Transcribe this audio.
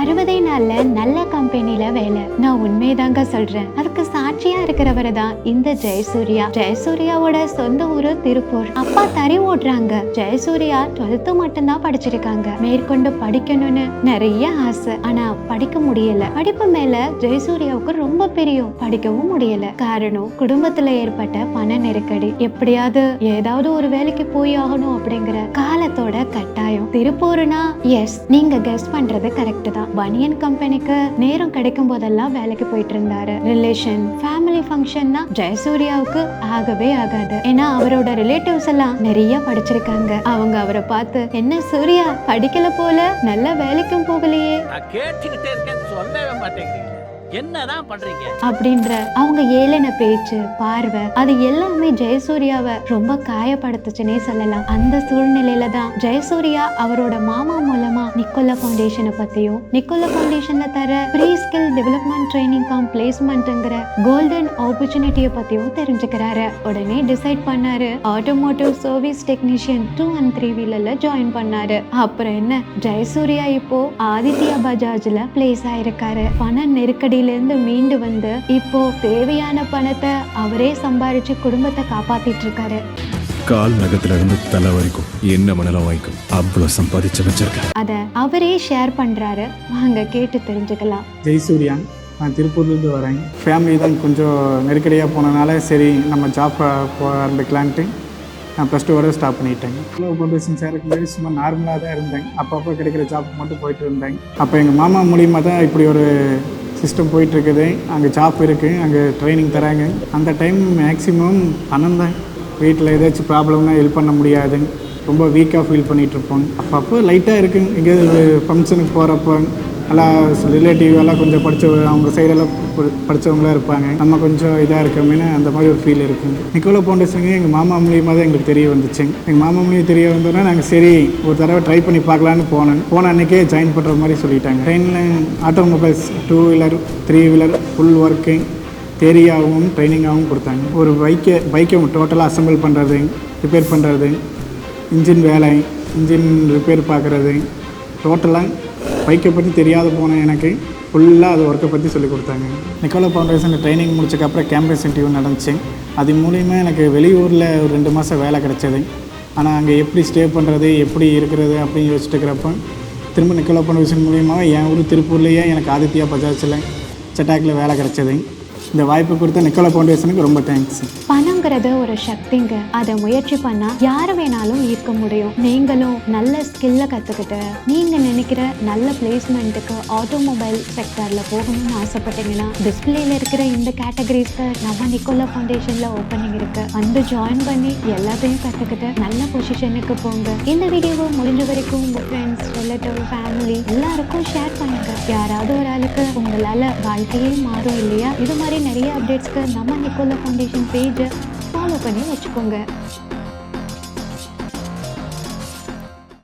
60 நாள்ல நல்ல கம்பெனில வேலை. நான் உண்மைதாங்க சொல்றேன். அதுக்கு சாட்சியா இருக்கிறவரு தான் இந்த ஜெயசூர்யா. ஜெயசூர்யாவோட சொந்த ஊரு திருப்பூர். அப்பா தறி ஓட்டுறாங்க. ஜெயசூர்யா 12th மட்டும்தான் படிச்சிருக்காங்க. மேற்கொண்டு படிக்கணும்னு நிறைய ஆசை, ஆனா படிக்க முடியல. படிப்பு மேல ஜெயசூர்யாவுக்கு ரொம்ப பிரியம், படிக்கவும் முடியல. காரணம் குடும்பத்துல ஏற்பட்ட பண நெருக்கடி. எப்படியாவது ஏதாவது ஒரு வேலைக்கு போய் ஆகணும் அப்படிங்கிற காலத்தோட கட்டாயம். திருப்பூர்னா எஸ், நீங்க கெஸ் பண்றது கரெக்ட் தான். பனியன் கம்பெனிக்கு நேரம் கிடைக்கும் போதெல்லாம் வேலைக்கு போயிட்டு இருந்தாரு. ரிலேஷன் ஃபேமிலி ஃபங்க்ஷன்னா ஜெயசூர்யாவுக்கு ஆகவே ஆகாது. ஏன்னா அவரோட ரிலேட்டிவ்ஸ் எல்லாம் நிறைய படிச்சிருக்காங்க. அவங்க அவரை பார்த்து, என்ன சூர்யா படிக்கல போல, நல்ல வேலைக்கும் போகலையே, கேட்டுக்கிட்டே இருக்கேன், சொல்லவே மாட்டேங்கிறீங்க, என்னதான் பண்றீங்க அப்படின்ற அவங்க ஏளன பேச்சு, பார்வை, அது எல்லாமே ஜெயசூர்யாவை ரொம்ப காயப்படுத்துச்சுன்னே சொல்லலாம். அந்த சூழ்நிலையில தான் ஜெயசூர்யா அவரோட மாமா மூலமா நிக்கோலா ஃபவுண்டேஷனை பத்தியும், நிக்கோலா ஃபவுண்டேஷன்ல தர free skill development training cum பிளேஸ்மெண்ட்ங்கிற கோல்டன் ஆப்பர்ச்சுனிட்டியை பத்தியும் தெரிஞ்சுக்கிறாரு. உடனே டிசைட் பண்ணாரு, ஆட்டோமோட்டிவ் சர்வீஸ் டெக்னீஷியன் 2 and 3 வீலர்ல ஜாயின் பண்ணாரு. அப்புறம் என்ன, ஜெயசூர்யா இப்போ ஆதித்யா பஜாஜ்ல பிளேஸ் ஆயிருக்காரு. பண நெருக்கடி இருந்து மீண்டு வந்து இப்போ தேவையான பணத்தை அவரே சம்பாரிச்சு குடும்பத்தை காப்பாத்திட்டு இருக்காரு. கால் நகத்துல இருந்து தலை வரைக்கும் என்ன மணலாம் வாங்கிக்கும், அவ்வளவு சம்பாதிச்சு வச்சிருக்கேன். அத அவரே ஷேர் பண்றாரு, வாங்க கேட்டு தெரிஞ்சுக்கலாம். ஜெயசூர்யா, நான் திருப்பூர்லேருந்து வரேன். ஃபேமிலி தான் கொஞ்சம் நெருக்கடியாக போனதுனால சரி நம்ம ஜாப் ஆரம்பிக்கலான்ட்டு நான் +2 வரை ஸ்டாப் பண்ணிட்டேன். ஃபவுண்டேஷன் சேருக்கு முன்னாடி சும்மா நார்மலாக தான் இருந்தேன். அப்பப்போ கிடைக்கிற ஜாப் மட்டும் போயிட்டு இருந்தேன். அப்போ எங்கள் மாமா மூலியமாக தான் இப்படி ஒரு சிஸ்டம் போயிட்டுருக்குது. அங்கே ஜாப் இருக்குது, அங்கே ட்ரைனிங் தராங்க. அந்த டைம் மேக்ஸிமம் பணம் தான். வீட்டில் ஏதாச்சும் ப்ராப்ளம்னா ஹெல்ப் பண்ண முடியாது, ரொம்ப வீக்காக ஃபீல் பண்ணிகிட்ருப்போம். அப்பப்போ லைட்டாக இருக்குங்க. எங்கேயாவது ஃபங்க்ஷனுக்கு போகிறப்போ நல்லா ரிலேட்டிவ் எல்லாம் கொஞ்சம் அவங்க சைடெல்லாம் படித்தவங்களாம் இருப்பாங்க. நம்ம கொஞ்சம் இதாக இருக்கோமேனு அந்த மாதிரி ஒரு ஃபீல் இருக்குங்க. நிக்கோலா ஃபவுண்டேஷனுக்கு எங்கள் மாமா மூலியமாக தான் எங்களுக்கு தெரிய வந்துச்சு. எங்கள் மாமா மூலியம் தெரிய வந்தோன்னா நாங்கள் சரி ஒரு தடவை ட்ரை பண்ணி பார்க்கலான்னு போன அன்றைக்கே ஜாயின் பண்ணுற மாதிரி சொல்லிட்டாங்க. ட்ரெயினில் automobiles 2 wheeler 3 wheeler full work தேரியாகவும் ட்ரைனிங்காகவும் கொடுத்தாங்க. ஒரு பைக்கை டோட்டலாக அசம்பிள் பண்ணுறது, ரிப்பேர் பண்ணுறது, இன்ஜின் வேலை, இன்ஜின் ரிப்பேர் பார்க்குறது, டோட்டலாக பைக்கை பற்றி தெரியாத போன எனக்கு ஃபுல்லாக அது ஒர்க்கை பற்றி சொல்லிக் கொடுத்தாங்க. நிக்கோலா ஃபவுண்டேஷன் ட்ரைனிங் முடிச்சக்கப்புறம் கேம்பஸ் இன்டர்வியூ நடந்துச்சு. அது மூலிமா எனக்கு வெளியூரில் ஒரு 2 மாதம் வேலை கிடச்சிது. ஆனால் அங்கே எப்படி ஸ்டே பண்ணுறது, எப்படி இருக்கிறது அப்படின்னு யோசிச்சுட்டு இருக்கிறப்ப திரும்ப நிக்கோலா ஃபவுண்டேஷன் மூலியமாக என் ஊர் திருப்பூர்லேயே எனக்கு ஆதித்யா பஜாஜில் செட்டாக்கில் வேலை கிடச்சிது. இந்த வாய்ப்பு கொடுத்த நிக்கோலா ஃபவுண்டேஷனுக்கு ரொம்ப தேங்க்ஸ். பணங்கிறது ஒரு சக்திங்க. அதை முயற்சி பண்ணா யாரை வேணாலும் ஈர்க்க முடியும். நீங்களும் நல்ல ஸ்கில்லை கற்றுக்கிட்டு நீங்க நினைக்கிற நல்ல பிளேஸ்மெண்ட்டுக்கு ஆட்டோமொபைல் செக்டர்ல போகணும்னு ஆசைப்பட்டீங்கன்னா டிஸ்பிளேல இருக்கிற இந்த கேட்டகரிஸ்க்கு நம்ம நிக்கோலா ஃபவுண்டேஷன்ல ஓப்பனிங் இருக்கு. வந்து ஜாயின் பண்ணி எல்லாத்தையும் கற்றுக்கிட்டு நல்ல பொசிஷனுக்கு போங்க. இந்த வீடியோவை முடிஞ்ச வரைக்கும் உங்க ஃப்ரெண்ட்ஸ், ரிலேட்டிவ், ஃபேமிலி எல்லாருக்கும் ஷேர் பண்ணுங்க. யாராவது ஒரு ஆளுக்கு உங்களால வாழ்க்கையே மாறும் இல்லையா? இது மாதிரி நிறைய அப்டேட்ஸ்க்கு நம்ம நிக்கோலா ஃபவுண்டேஷன் பேஜை ஃபாலோ பண்ணி வச்சுக்கோங்க.